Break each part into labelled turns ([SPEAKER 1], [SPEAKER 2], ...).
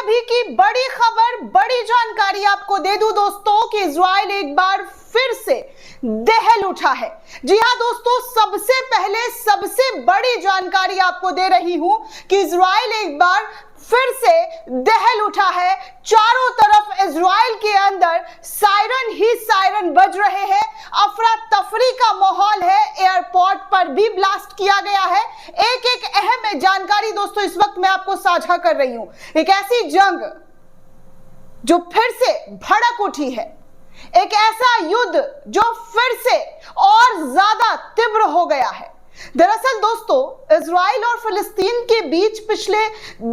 [SPEAKER 1] अभी की बड़ी खबर, बड़ी जानकारी आपको दे दूं दोस्तों कि इजराइल एक बार फिर से दहल उठा है। जी हां दोस्तों, सबसे पहले सबसे बड़ी जानकारी आपको दे रही हूं कि इजराइल एक बार फिर से दहल उठा है। चारों तरफ इजराइल के अंदर सायरन ही सायरन बज रहे हैं। अफरा तफरी का माहौल है। एयरपोर्ट पर भी ब्लास्ट किया गया है। एक एक अहम जानकारी दोस्तों इस वक्त मैं आपको साझा कर रही हूं। एक ऐसी जंग जो फिर से भड़क उठी है, एक ऐसा युद्ध जो फिर से और ज्यादा तीव्र हो गया है। दरअसल दोस्तों, इजराइल और फिलिस्तीन के बीच पिछले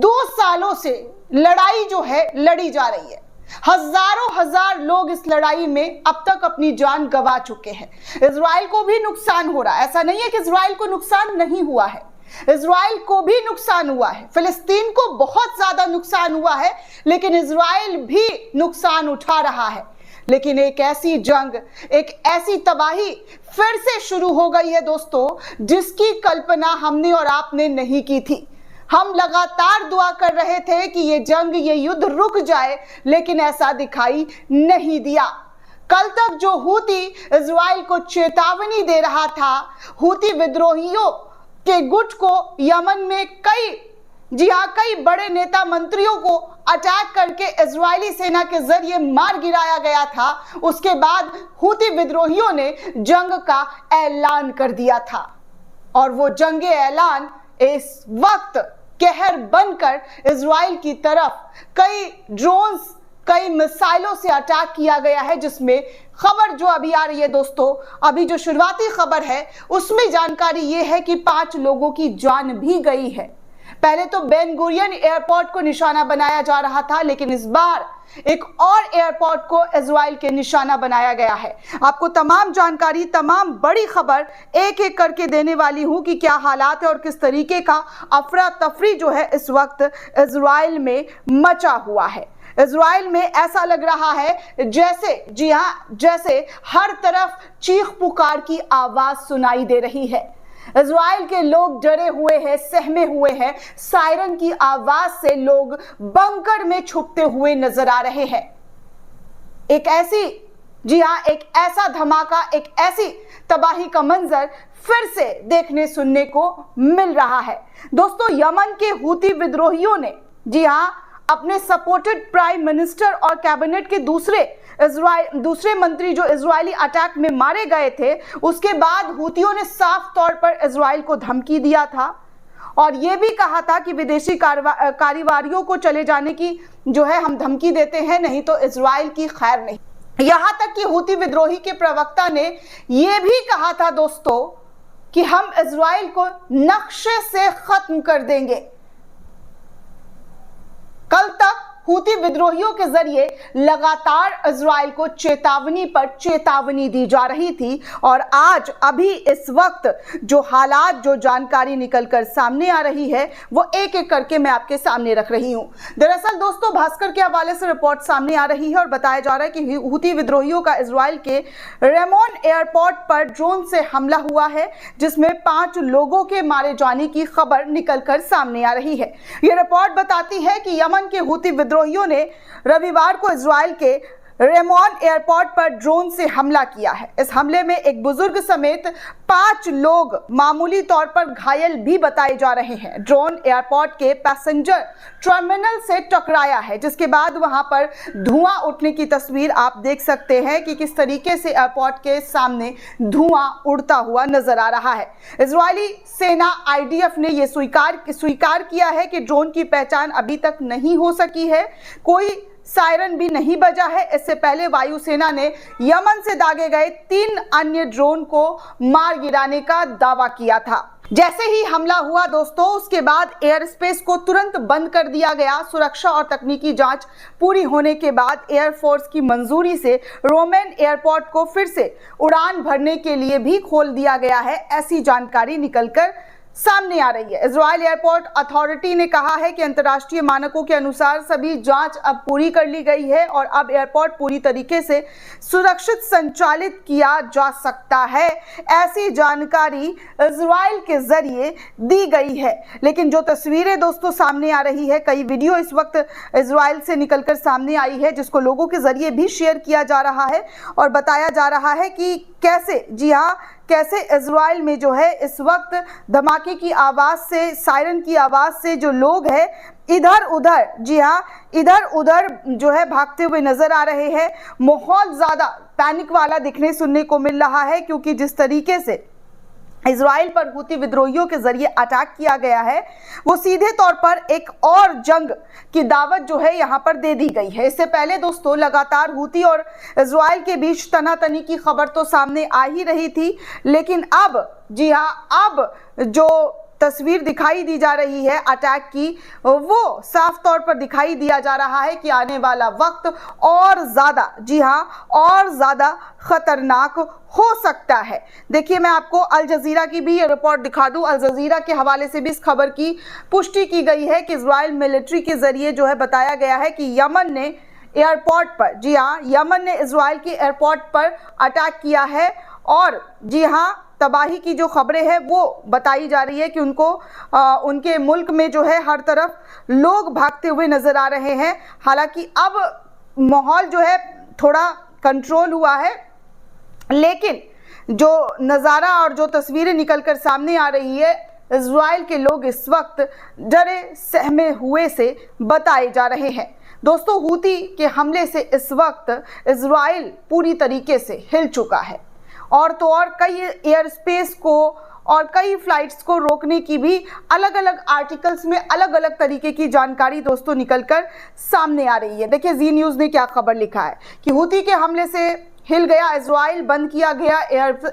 [SPEAKER 1] 2 सालों से लड़ाई जो है लड़ी जा रही है। हजारों हजार लोग इस लड़ाई में अब तक अपनी जान गंवा चुके हैं। इजराइल को भी नुकसान हो रहा है, ऐसा नहीं है कि इजराइल को नुकसान नहीं हुआ है। इजराइल को भी नुकसान हुआ है, फिलिस्तीन को बहुत ज्यादा नुकसान हुआ है, लेकिन इजराइल भी नुकसान उठा रहा है। लेकिन एक ऐसी जंग, एक ऐसी तबाही फिर से शुरू हो गई है दोस्तों, जिसकी कल्पना हमने और आपने नहीं की थी। हम लगातार दुआ कर रहे थे कि ये जंग, ये युद्ध रुक जाए, लेकिन ऐसा दिखाई नहीं दिया। कल तक जो हूती इजराइल को चेतावनी दे रहा था, हूती विद्रोहियों के गुट को यमन में कई बड़े नेता मंत्रियों को अटैक करके इजरायली सेना के जरिए मार गिराया गया था। उसके बाद हूती विद्रोहियों ने जंग का ऐलान कर दिया था और वो जंग ऐलान इस वक्त कहर बनकर इजराइल की तरफ कई ड्रोन्स, कई मिसाइलों से अटैक किया गया है। जिसमें खबर जो अभी आ रही है दोस्तों, अभी जो शुरुआती खबर है उसमें जानकारी ये है कि 5 लोगों की जान भी गई है। पहले तो बेन गुरियन एयरपोर्ट को निशाना बनाया जा रहा था, लेकिन इस बार एक और एयरपोर्ट को इजराइल के निशाना बनाया गया है। आपको तमाम जानकारी, तमाम बड़ी खबर एक एक करके देने वाली हूं कि क्या हालात है और किस तरीके का अफरा तफरी जो है इस वक्त इजराइल में मचा हुआ है। इजराइल में ऐसा लग रहा है जैसे, जी हां, जैसे हर तरफ चीख पुकार की आवाज सुनाई दे रही है। इजराइल के लोग डरे हुए हैं, सहमे हुए हैं। सायरन की आवाज से लोग बंकर में छुपते हुए नजर आ रहे हैं। एक ऐसी, जी हां, एक ऐसा धमाका, एक ऐसी तबाही का मंजर फिर से देखने सुनने को मिल रहा है। दोस्तों, यमन के हूती विद्रोहियों ने, जी हां, अपने सपोर्टेड प्राइम मिनिस्टर और कैबिनेट के दूसरे मंत्री जो इजरायली अटैक में मारे गए थे, उसके बाद हूतियों ने साफ तौर पर इजराइल को धमकी दिया था और यह भी कहा था कि विदेशी कारोबारियों को चले जाने की जो है हम धमकी देते हैं, नहीं तो इजराइल की खैर नहीं। यहां तक कि हूती विद्रोही के प्रवक्ता ने यह भी कहा था दोस्तों कि हम इजराइल को नक्शे से खत्म कर देंगे। कल तक हूती विद्रोहियों के जरिए लगातार इजराइल को चेतावनी पर चेतावनी दी जा रही थी और आज अभी इस वक्त जो हालात, जो जानकारी निकलकर सामने आ रही है, वो एक एक करके मैं आपके सामने रख रही हूं। दरअसल दोस्तों, भास्कर के हवाले से रिपोर्ट सामने आ रही है और बताया जा रहा है कि हूती विद्रोहियों का इजराइल के रेमोन एयरपोर्ट पर ड्रोन से हमला हुआ है, जिसमें 5 लोगों के मारे जाने की खबर निकलकर सामने आ रही है। यह रिपोर्ट बताती है कि यमन के हूती विद्रोहियों ने रविवार को इजराइल के रेमोन एयरपोर्ट पर ड्रोन से हमला किया है। इस हमले में एक बुजुर्ग समेत 5 लोग मामूली तौर पर घायल भी बताए जा रहे हैं। ड्रोन एयरपोर्ट के पैसेंजर टर्मिनल से टकराया है, जिसके बाद वहां पर धुआं उठने की तस्वीर आप देख सकते हैं कि किस तरीके से एयरपोर्ट के सामने धुआं उड़ता हुआ नजर आ रहा है। इजरायली सेना IDF ने यह स्वीकार किया है कि ड्रोन की पहचान अभी तक नहीं हो सकी है। कोई सायरन भी नहीं बजा है। इससे पहले वायुसेना ने यमन से दागे गए 3 अन्य ड्रोन को मार गिराने का दावा किया था। जैसे ही हमला हुआ दोस्तों, उसके बाद एयर स्पेस को तुरंत बंद कर दिया गया। सुरक्षा और तकनीकी जांच पूरी होने के बाद एयरफोर्स की मंजूरी से रोमेन एयरपोर्ट को फिर से उड़ान भरने के लिए भी खोल दिया गया है। ऐसी जानकारी निकलकर सामने आ रही है। इजराइल एयरपोर्ट अथॉरिटी ने कहा है कि अंतर्राष्ट्रीय मानकों के अनुसार सभी जांच अब पूरी कर ली गई है और अब एयरपोर्ट पूरी तरीके से सुरक्षित संचालित किया जा सकता है, ऐसी जानकारी इजराइल के जरिए दी गई है। लेकिन जो तस्वीरें दोस्तों सामने आ रही है, कई वीडियो इस वक्त इजराइल से निकलकर सामने आई है जिसको लोगों के जरिए भी शेयर किया जा रहा है और बताया जा रहा है कि कैसे, जी हाँ, कैसे इजराइल में जो है इस वक्त धमाके की आवाज़ से, सायरन की आवाज़ से जो लोग हैं इधर उधर, जी हाँ, इधर उधर जो है भागते हुए नजर आ रहे हैं। माहौल ज़्यादा पैनिक वाला दिखने सुनने को मिल रहा है क्योंकि जिस तरीके से इजराइल पर हूती विद्रोहियों के जरिए अटैक किया गया है वो सीधे तौर पर एक और जंग की दावत जो है यहाँ पर दे दी गई है। इससे पहले दोस्तों लगातार हूती और इजराइल के बीच तनातनी की खबर तो सामने आ ही रही थी, लेकिन अब, जी हाँ, अब जो तस्वीर दिखाई दी जा रही है अटैक की, वो साफ तौर पर दिखाई दिया जा रहा है कि आने वाला वक्त और ज़्यादा, जी हाँ, और ज़्यादा खतरनाक हो सकता है। देखिए, मैं आपको अल जजीरा की भी ये रिपोर्ट दिखा दूं। अल जजीरा के हवाले से भी इस खबर की पुष्टि की गई है कि इजराइल मिलिट्री के जरिए जो है बताया गया है कि यमन ने एयरपोर्ट पर, जी हाँ, यमन ने इजराइल के एयरपोर्ट पर अटैक किया है और, जी हाँ, तबाही की जो खबरें हैं वो बताई जा रही है कि उनके मुल्क में जो है हर तरफ लोग भागते हुए नजर आ रहे हैं। हालांकि अब माहौल जो है थोड़ा कंट्रोल हुआ है, लेकिन जो नज़ारा और जो तस्वीरें निकलकर सामने आ रही है, इजराइल के लोग इस वक्त डरे सहमे हुए से बताए जा रहे हैं। दोस्तों, हूती के हमले से इस वक्त इजराइल पूरी तरीके से हिल चुका है और तो और कई एयर स्पेस को और कई फ्लाइट्स को रोकने की भी अलग अलग आर्टिकल्स में अलग अलग तरीके की जानकारी दोस्तों निकलकर सामने आ रही है। देखिए, जी न्यूज़ ने क्या खबर लिखा है कि हूती के हमले से हिल गया इजराइल, बंद किया गया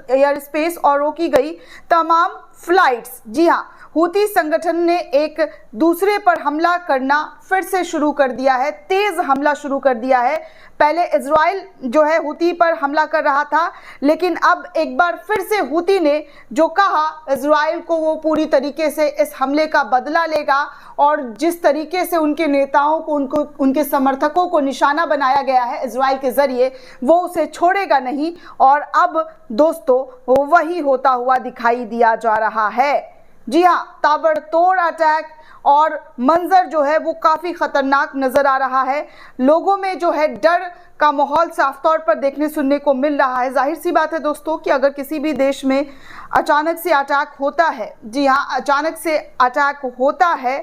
[SPEAKER 1] एयर स्पेस और रोकी गई तमाम फ्लाइट्स। जी हाँ, हूती संगठन ने एक दूसरे पर हमला करना फिर से शुरू कर दिया है, तेज हमला शुरू कर दिया है। पहले इजराइल जो है हूती पर हमला कर रहा था, लेकिन अब एक बार फिर से हूती ने जो कहा इजराइल को, वो पूरी तरीके से इस हमले का बदला लेगा और जिस तरीके से उनके नेताओं को, उनके समर्थकों को निशाना बनाया गया है इजराइल के जरिए, वो उसे छोड़ेगा नहीं। और अब दोस्तों वही होता हुआ दिखाई दिया जा रहा है। जी हाँ, ताबड़तोड़ अटैक और मंजर जो है वो काफ़ी ख़तरनाक नज़र आ रहा है। लोगों में जो है डर का माहौल साफ तौर पर देखने सुनने को मिल रहा है। जाहिर सी बात है दोस्तों कि अगर किसी भी देश में अचानक से अटैक होता है, जी हाँ, अचानक से अटैक होता है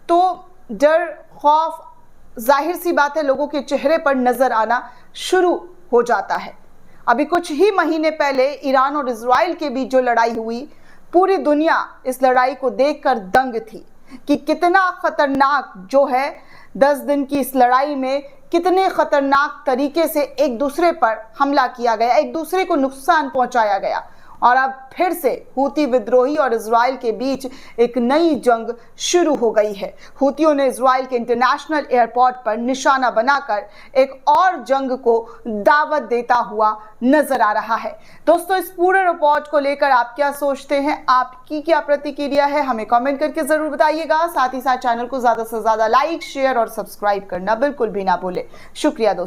[SPEAKER 1] तो डर, खौफ, जाहिर सी बात है लोगों के चेहरे पर नज़र आना शुरू हो जाता है। अभी कुछ ही महीने पहले ईरान और इजराइल के बीच जो लड़ाई हुई, पूरी दुनिया इस लड़ाई को देखकर दंग थी कि कितना खतरनाक जो है 10 दिन की इस लड़ाई में कितने खतरनाक तरीके से एक दूसरे पर हमला किया गया, एक दूसरे को नुकसान पहुंचाया गया। और अब फिर से हूती विद्रोही और इजराइल के बीच एक नई जंग शुरू हो गई है। हूतियों ने इजराइल के इंटरनेशनल एयरपोर्ट पर निशाना बनाकर एक और जंग को दावत देता हुआ नजर आ रहा है। दोस्तों, इस पूरे रिपोर्ट को लेकर आप क्या सोचते हैं, आपकी क्या प्रतिक्रिया है, हमें कमेंट करके जरूर बताइएगा। साथ ही साथ चैनल को ज्यादा से ज्यादा लाइक, शेयर और सब्सक्राइब करना बिल्कुल भी ना भूलें। शुक्रिया दोस्तों।